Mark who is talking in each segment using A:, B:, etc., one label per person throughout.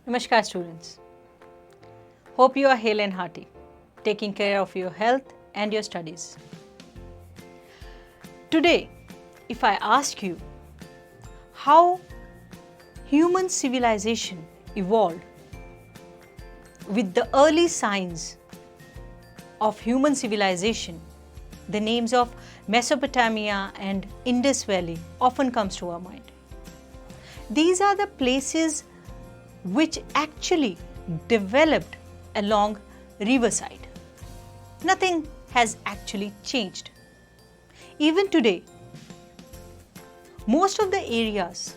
A: Namaskar students. Hope you are hale and hearty, taking care of your health and your studies. Today, if I ask you how human civilization evolved with the early signs of human civilization, the names of Mesopotamia and Indus Valley often comes to our mind. These are the places which actually developed along riverside. Nothing has actually changed. Even today, most of the areas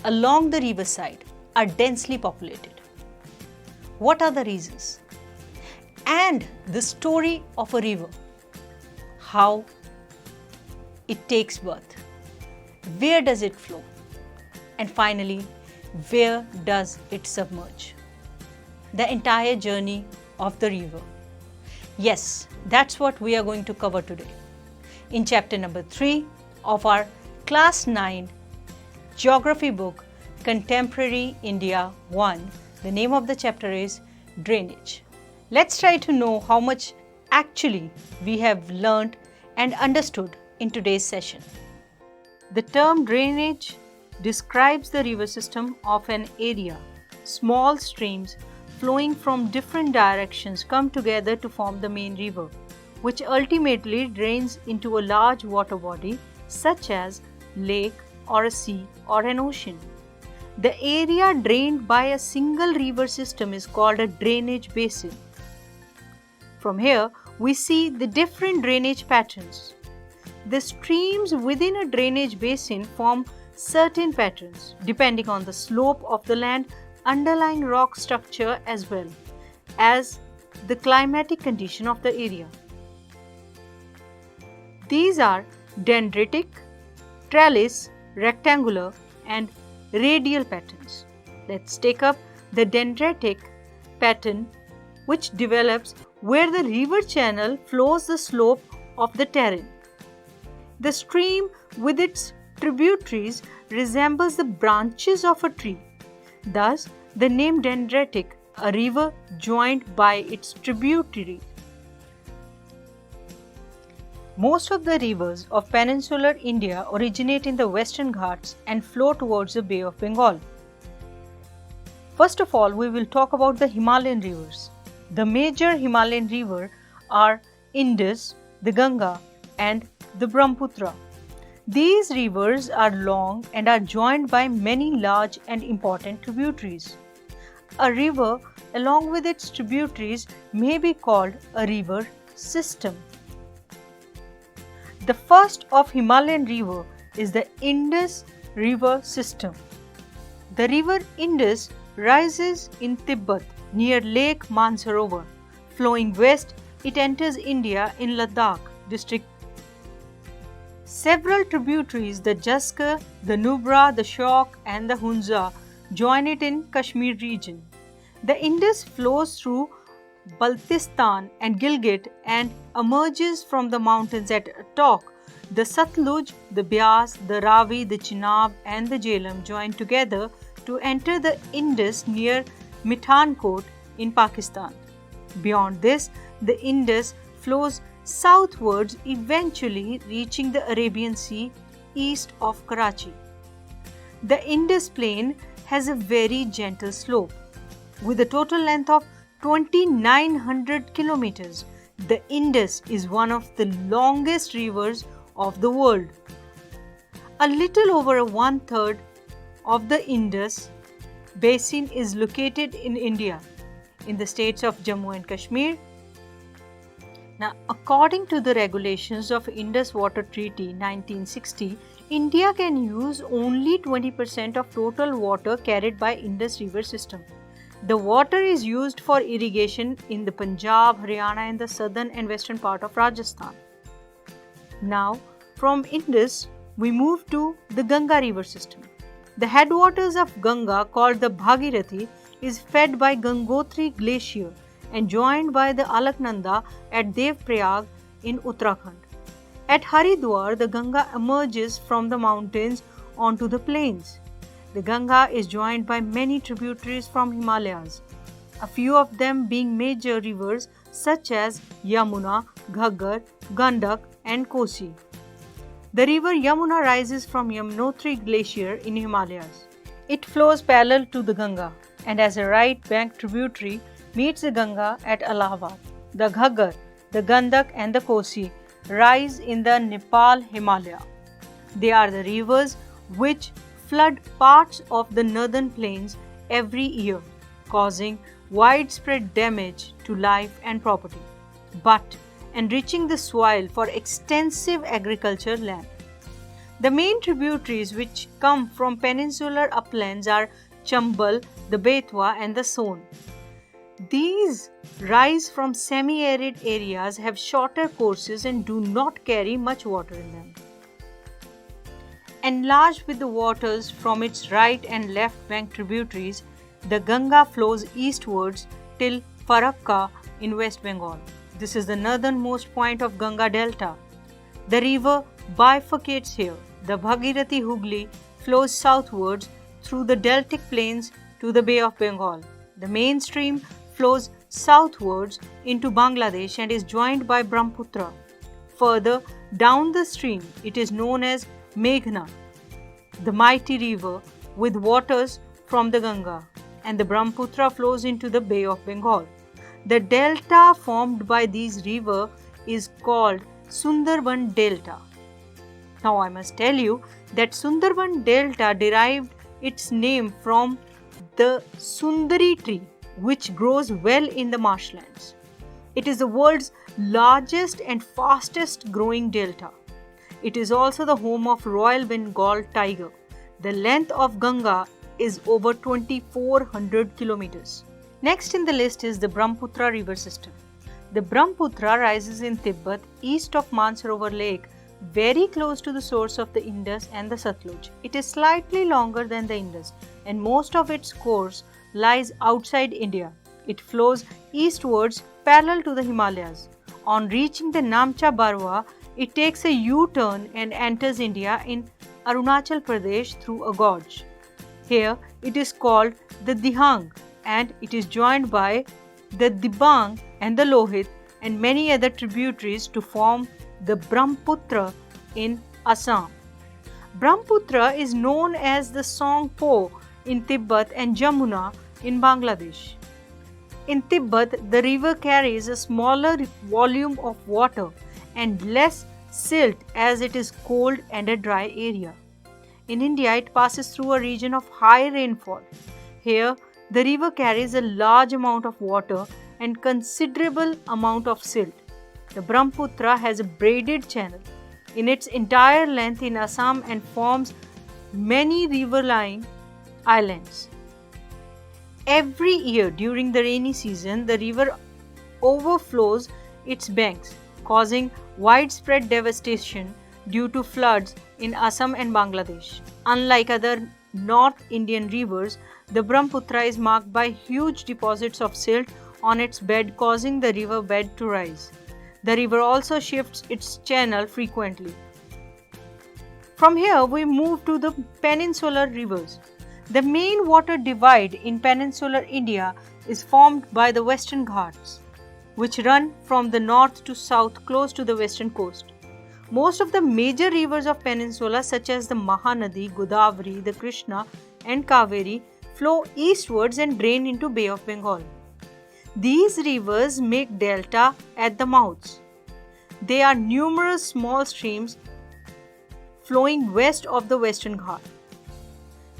A: along the riverside are densely populated. What are the reasons? And the story of a river, how it takes birth, where does it flow, and finally, where does it submerge? The entire journey of the river. Yes, that's what we are going to cover today in chapter number 3 of our class 9 geography book Contemporary India 1. The name of the chapter is Drainage. Let's try to know how much actually we have learned and understood in today's session. The term drainage describes the river system of an area. Small streams flowing from different directions come together to form the main river, which ultimately drains into a large water body such as lake or a sea or an ocean. The area drained by a single river system is called a drainage basin. From here, we see the different drainage patterns. The streams within a drainage basin form certain patterns depending on the slope of the land, underlying rock structure as well as the climatic condition of the area. These are dendritic, trellis, rectangular and radial patterns. Let's take up the dendritic pattern, which develops where the river channel flows the slope of the terrain. The stream with its tributaries resembles the branches of a tree. Thus, the name dendritic, a river joined by its tributary. Most of the rivers of peninsular India originate in the Western Ghats and flow towards the Bay of Bengal. First of all, we will talk about the Himalayan rivers. The major Himalayan rivers are Indus, the Ganga, and the Brahmaputra. These rivers are long and are joined by many large and important tributaries. A river, along with its tributaries, may be called a river system. The first of Himalayan river is the Indus River system. The river Indus rises in Tibet near Lake Mansarovar. Flowing west, it enters India in Ladakh district. Several tributaries, the Jaskar, the Nubra, the Shyok and the Hunza, join it in Kashmir region. The Indus flows through Baltistan and Gilgit and emerges from the mountains at Tok. The Satluj, the Beas, the Ravi, the Chenab and the Jhelum join together to enter the Indus near Mithankot in Pakistan. Beyond this, the Indus flows southwards, eventually reaching the Arabian Sea east of Karachi. The Indus plain has a very gentle slope. With a total length of 2,900 kilometers, the Indus is one of the longest rivers of the world. A little over 1/3 of the Indus basin is located in India, in the states of Jammu and Kashmir. Now, according to the regulations of Indus Water Treaty 1960, India can use only 20% of total water carried by Indus River system. The water is used for irrigation in the Punjab, Haryana and the southern and western part of Rajasthan. Now, from Indus, we move to the Ganga River system. The headwaters of Ganga, called the Bhagirathi, is fed by Gangotri Glacier and joined by the Alaknanda at Devprayag in Uttarakhand. At Haridwar, the Ganga emerges from the mountains onto the plains. The Ganga is joined by many tributaries from Himalayas, a few of them being major rivers such as Yamuna, Ghaggar, Gandak and Kosi. The river Yamuna rises from Yamunotri Glacier in Himalayas. It flows parallel to the Ganga and as a right bank tributary meets the Ganga at Allahabad. The Ghaggar, the Gandak and the Kosi rise in the Nepal Himalaya. They are the rivers which flood parts of the northern plains every year, causing widespread damage to life and property, but enriching the soil for extensive agricultural land. The main tributaries which come from peninsular uplands are Chambal, the Betwa and the Son. These rise from semi-arid areas, have shorter courses and do not carry much water in them. Enlarged with the waters from its right and left bank tributaries, the Ganga flows eastwards till Farakka in West Bengal. This is the northernmost point of Ganga Delta. The river bifurcates here. The Bhagirathi Hooghly flows southwards through the deltic plains to the Bay of Bengal. The main stream flows southwards into Bangladesh and is joined by Brahmaputra. Further down the stream, it is known as Meghna, the mighty river with waters from the Ganga, and the Brahmaputra flows into the Bay of Bengal. The delta formed by these rivers is called Sundarban Delta. Now I must tell you that Sundarban Delta derived its name from the Sundari tree, which grows well in the marshlands. It is the world's largest and fastest growing delta. It is also the home of Royal Bengal tiger. The length of Ganga is over 2400 kilometers. Next in the list is the Brahmaputra river system. The Brahmaputra rises in Tibet east of Mansarovar Lake, very close to the source of the Indus and the Satluj. It is slightly longer than the Indus and most of its course lies outside India. It flows eastwards parallel to the Himalayas. On reaching the Namcha Barwa, it takes a U-turn and enters India in Arunachal Pradesh through a gorge. Here it is called the Dihang and it is joined by the Dibang and the Lohit and many other tributaries to form the Brahmaputra in Assam. Brahmaputra is known as the Songpo in Tibet and Jamuna in Bangladesh. In Tibet, the river carries a smaller volume of water and less silt as it is cold and a dry area. In India, it passes through a region of high rainfall. Here, the river carries a large amount of water and considerable amount of silt. The Brahmaputra has a braided channel in its entire length in Assam and forms many riverine islands. Every year during the rainy season, the river overflows its banks, causing widespread devastation due to floods in Assam and Bangladesh. Unlike other North Indian rivers, the Brahmaputra is marked by huge deposits of silt on its bed, causing the river bed to rise. The river also shifts its channel frequently. From here, we move to the peninsular rivers. The main water divide in peninsular India is formed by the Western Ghats, which run from the north to south close to the western coast. Most of the major rivers of peninsula such as the Mahanadi, Godavari, the Krishna and Kaveri flow eastwards and drain into Bay of Bengal. These rivers make delta at the mouths. There are numerous small streams flowing west of the Western Ghat.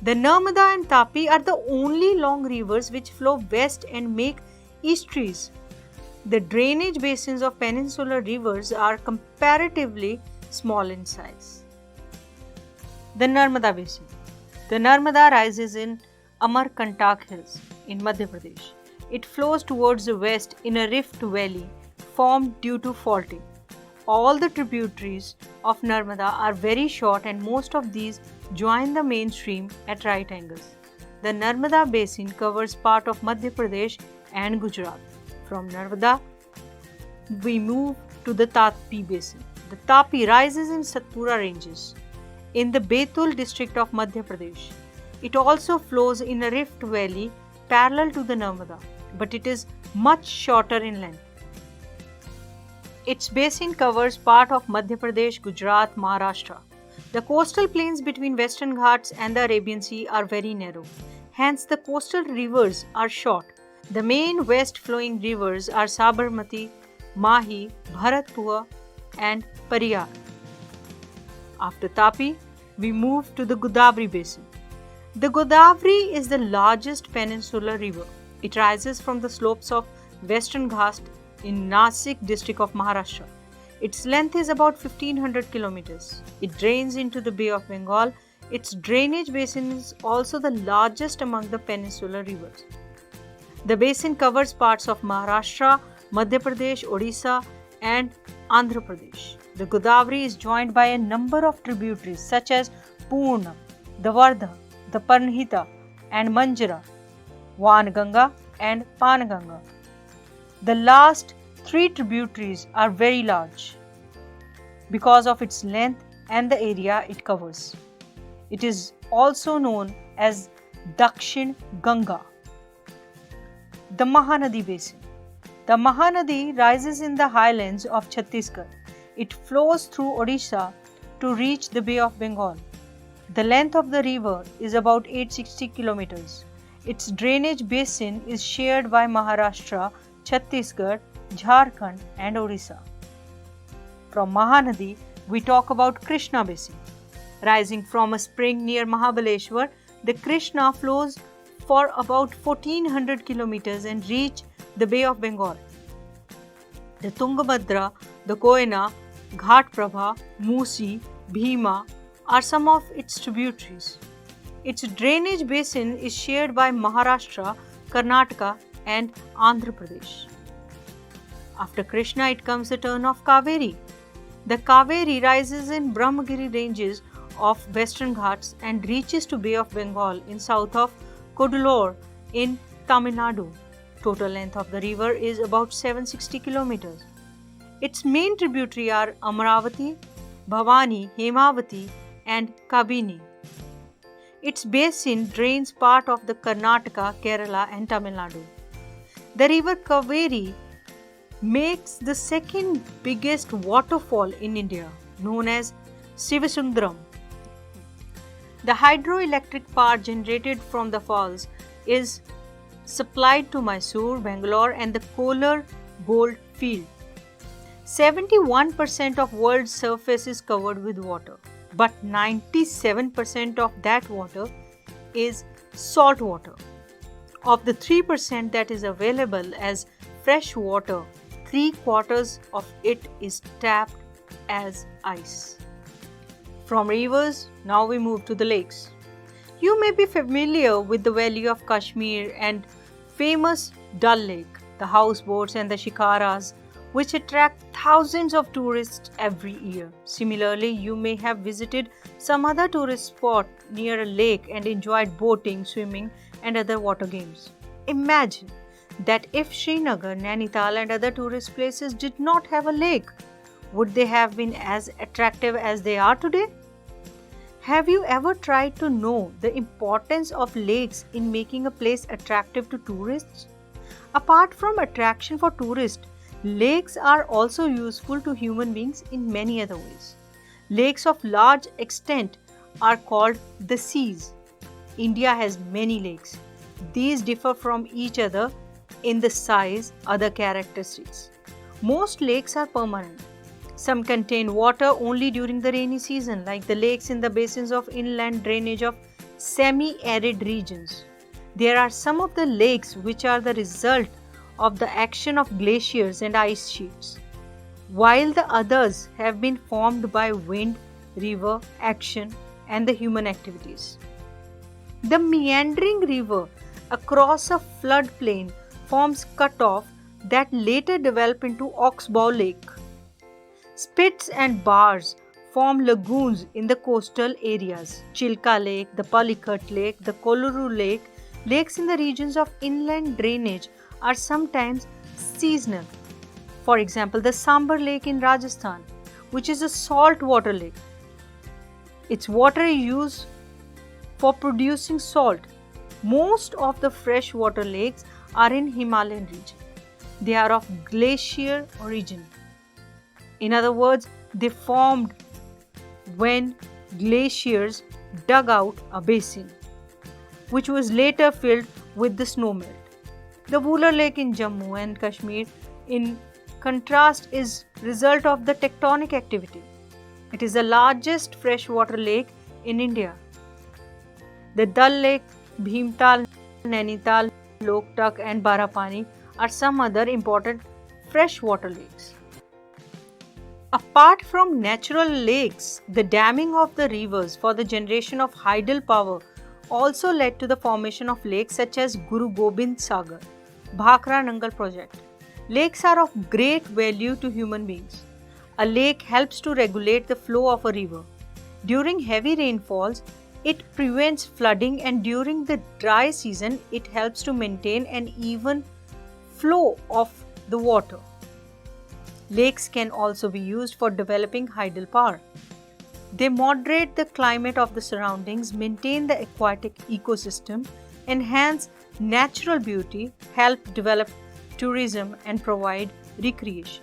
A: The Narmada and Tapi are the only long rivers which flow west and make estuaries. The drainage basins of peninsular rivers are comparatively small in size. The Narmada Basin. The Narmada rises in Amarkantak Hills in Madhya Pradesh. It flows towards the west in a rift valley formed due to faulting. All the tributaries of Narmada are very short and most of these join the main stream at right angles. The Narmada Basin covers part of Madhya Pradesh and Gujarat. From Narmada, we move to the Tapi Basin. The Tapi rises in Satpura Ranges in the Betul district of Madhya Pradesh. It also flows in a rift valley parallel to the Narmada, but it is much shorter in length. Its basin covers part of Madhya Pradesh, Gujarat, Maharashtra. The coastal plains between Western Ghats and the Arabian Sea are very narrow. Hence, the coastal rivers are short. The main west flowing rivers are Sabarmati, Mahi, Bharatpur, and Periyar. After Tapi, we move to the Godavari basin. The Godavari is the largest peninsular river. It rises from the slopes of Western Ghats in Nasik district of Maharashtra. Its length is about 1500 kilometers. It drains into the Bay of Bengal. Its drainage basin is also the largest among the peninsular rivers. The basin covers parts of Maharashtra, Madhya Pradesh, Odisha, and Andhra Pradesh. The Godavari is joined by a number of tributaries such as Purna, the Vardha, the Parnhita, and Manjara, Vanganga, and Panganga. The last three tributaries are very large because of its length and the area it covers. It is also known as Dakshin Ganga. The Mahanadi Basin. The Mahanadi rises in the highlands of Chhattisgarh. It flows through Odisha to reach the Bay of Bengal. The length of the river is about 860 kilometers. Its drainage basin is shared by Maharashtra, Chhattisgarh, Jharkhand, and Odisha. From Mahanadi, we talk about Krishna Basin. Rising from a spring near Mahabaleshwar, the Krishna flows for about 1400 kilometers and reach the Bay of Bengal. The Tungabhadra, the Koyna, Ghatprabha, Musi, Bhima are some of its tributaries. Its drainage basin is shared by Maharashtra, Karnataka, and Andhra Pradesh. After Krishna, it comes the turn of Kaveri. The Kaveri rises in Brahmagiri ranges of Western Ghats and reaches to Bay of Bengal in south of Kodulur in Tamil Nadu. Total length of the river is about 760 kilometers. Its main tributaries are Amaravati, Bhavani, Hemavati, and Kabini. Its basin drains part of the Karnataka, Kerala, and Tamil Nadu. The river Kaveri makes the second biggest waterfall in India, known as Sivasundaram. The hydroelectric power generated from the falls is supplied to Mysore, Bangalore, and the Kolar Gold Field. 71% of world's surface is covered with water, but 97% of that water is salt water. Of the 3% that is available as fresh water, 3/4 of it is tapped as ice. From rivers, now we move to the lakes. You may be familiar with the Valley of Kashmir and famous Dal Lake, the houseboats and the shikaras, which attract thousands of tourists every year. Similarly, you may have visited some other tourist spot near a lake and enjoyed boating, swimming, and other water games. Imagine that if Srinagar, Nainital, and other tourist places did not have a lake, would they have been as attractive as they are today? Have you ever tried to know the importance of lakes in making a place attractive to tourists? Apart from attraction for tourists, lakes are also useful to human beings in many other ways. Lakes of large extent are called the seas. India has many lakes. These differ from each other in the size, other characteristics. Most lakes are permanent. Some contain water only during the rainy season, like the lakes in the basins of inland drainage of semi-arid regions. There are some of the lakes which are the result of the action of glaciers and ice sheets, while the others have been formed by wind, river action, and the human activities. The meandering river across a floodplain forms cutoff that later develop into Oxbow Lake. Spits and bars form lagoons in the coastal areas. Chilka Lake, the Palikat Lake, the Koluru Lake, lakes in the regions of inland drainage are sometimes seasonal. For example, the Sambar Lake in Rajasthan, which is a saltwater lake. Its water is used for producing salt. Most of the freshwater lakes are in Himalayan region. They are of glacier origin. In other words, they formed when glaciers dug out a basin, which was later filled with the snow melt. The Vular Lake in Jammu and Kashmir, in contrast, is result of the tectonic activity. It is the largest freshwater lake in India. The Dal Lake, Bhimtal, Nainital, Loktak and Barapani are some other important freshwater lakes. Apart from natural lakes, the damming of the rivers for the generation of hydel power also led to the formation of lakes such as Guru Gobind Sagar, Bhakra Nangal project. Lakes are of great value to human beings. A lake helps to regulate the flow of a river. During heavy rainfalls, it prevents flooding, and during the dry season, it helps to maintain an even flow of the water. Lakes can also be used for developing hydel power. They moderate the climate of the surroundings, maintain the aquatic ecosystem, enhance natural beauty, help develop tourism, and provide recreation.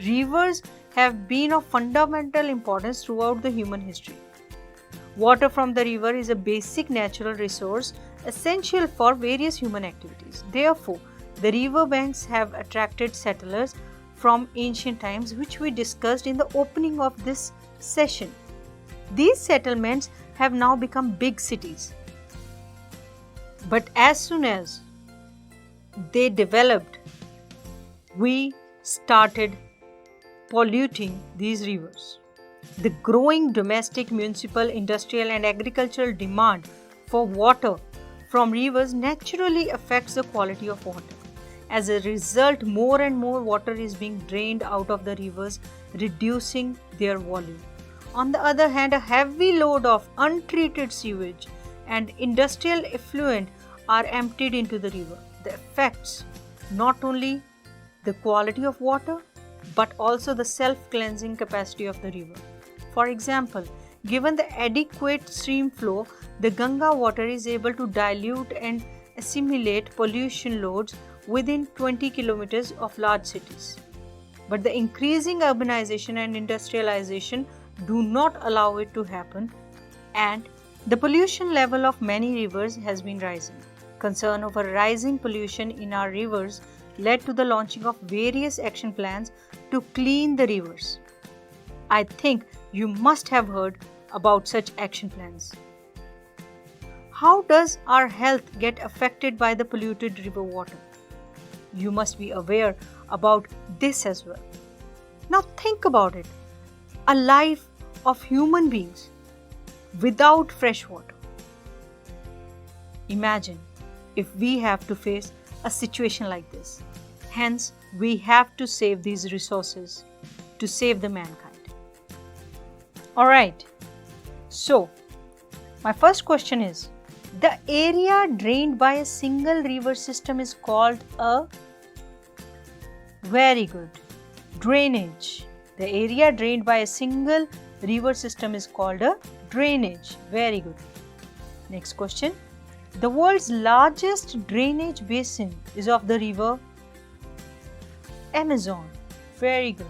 A: Rivers have been of fundamental importance throughout the human history. Water from the river is a basic natural resource essential for various human activities. Therefore, the river banks have attracted settlers from ancient times, which we discussed in the opening of this session. These settlements have now become big cities. But as soon as they developed, we started polluting these rivers. The growing domestic, municipal, industrial and agricultural demand for water from rivers naturally affects the quality of water. As a result, more and more water is being drained out of the rivers, reducing their volume. On the other hand, a heavy load of untreated sewage and industrial effluent are emptied into the river. The effects not only the quality of water but also the self-cleansing capacity of the river. For example, given the adequate stream flow, the Ganga water is able to dilute and assimilate pollution loads within 20 kilometers of large cities. But the increasing urbanization and industrialization do not allow it to happen, and the pollution level of many rivers has been rising. Concern over rising pollution in our rivers led to the launching of various action plans to clean the rivers. I think you must have heard about such action plans. How does our health get affected by the polluted river water? You must be aware about this as well. Now think about it. A life of human beings without fresh water. Imagine if we have to face a situation like this. Hence, we have to save these resources to save the mankind. Alright, so my first question is, the area drained by a single river system is called a very good drainage. The area drained by a single river system is called a drainage. Very good. Next question. The world's largest drainage basin is of the river Amazon. Very good.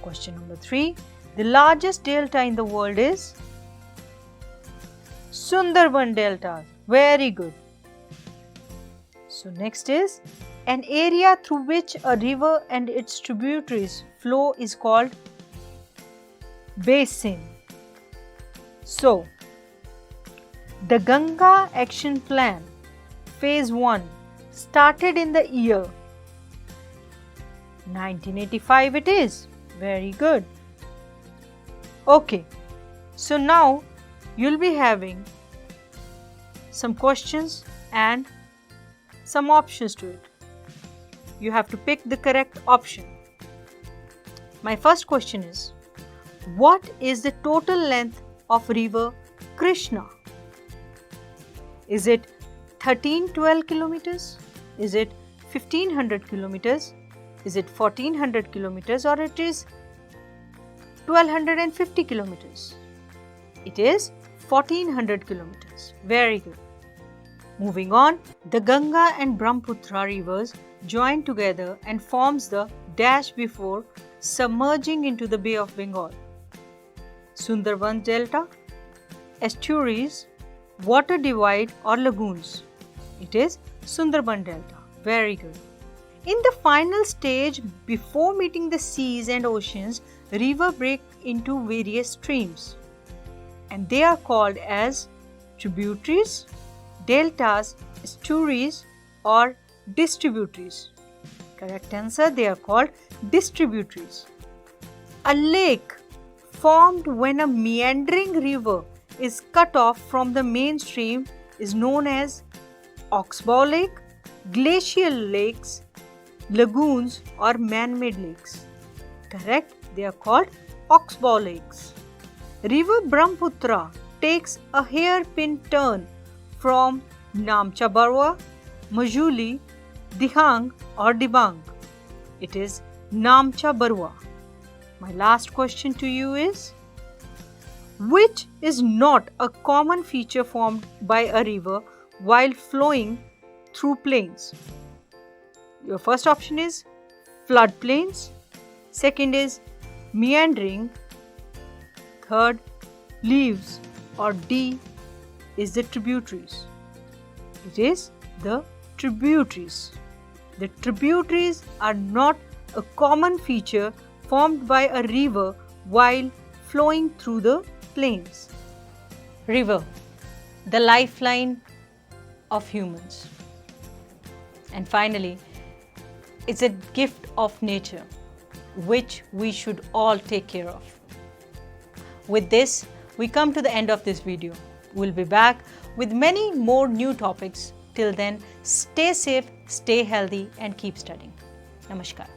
A: Question number 3. The largest delta in the world is Sundarban Delta. Very good. So next is, an area through which a river and its tributaries flow is called basin. So, the Ganga Action Plan Phase 1 started in the year 1985 it is. Very good. Okay, so now you'll be having some questions and some options to it. You have to pick the correct option. My first question is, what is the total length of river Krishna? Is it 1312 kilometers? Is it 1500 kilometers? Is it 1400 kilometers, or it is 1250 kilometers? It is 1400 kilometers. Very good. Moving on, the Ganga and Brahmaputra rivers join together and forms the dash before submerging into the Bay of Bengal. Sundarbans Delta, estuaries, water divide or lagoons. It is Sundarban Delta. Very good. In the final stage, before meeting the seas and oceans, rivers break into various streams, and they are called as tributaries, deltas, estuaries or distributaries. Correct answer, they are called distributaries. A lake formed when a meandering river is cut off from the main stream is known as oxbow lake, glacial lakes, lagoons or man-made lakes. Correct, they are called oxbow lakes. River Brahmaputra takes a hairpin turn from Namcha Barwa, Majuli, Dihang or Dibang. It is Namcha Barwa. My last question to you is, which is not a common feature formed by a river while flowing through plains? Your first option is floodplains, second is meandering, third leaves, or D is the tributaries. It is the tributaries. The tributaries are not a common feature formed by a river while flowing through the plains. River, the lifeline of humans. And finally, it's a gift of nature which we should all take care of. With this, we come to the end of this video. We'll be back with many more new topics. Till then, stay safe, stay healthy and keep studying. Namaskar.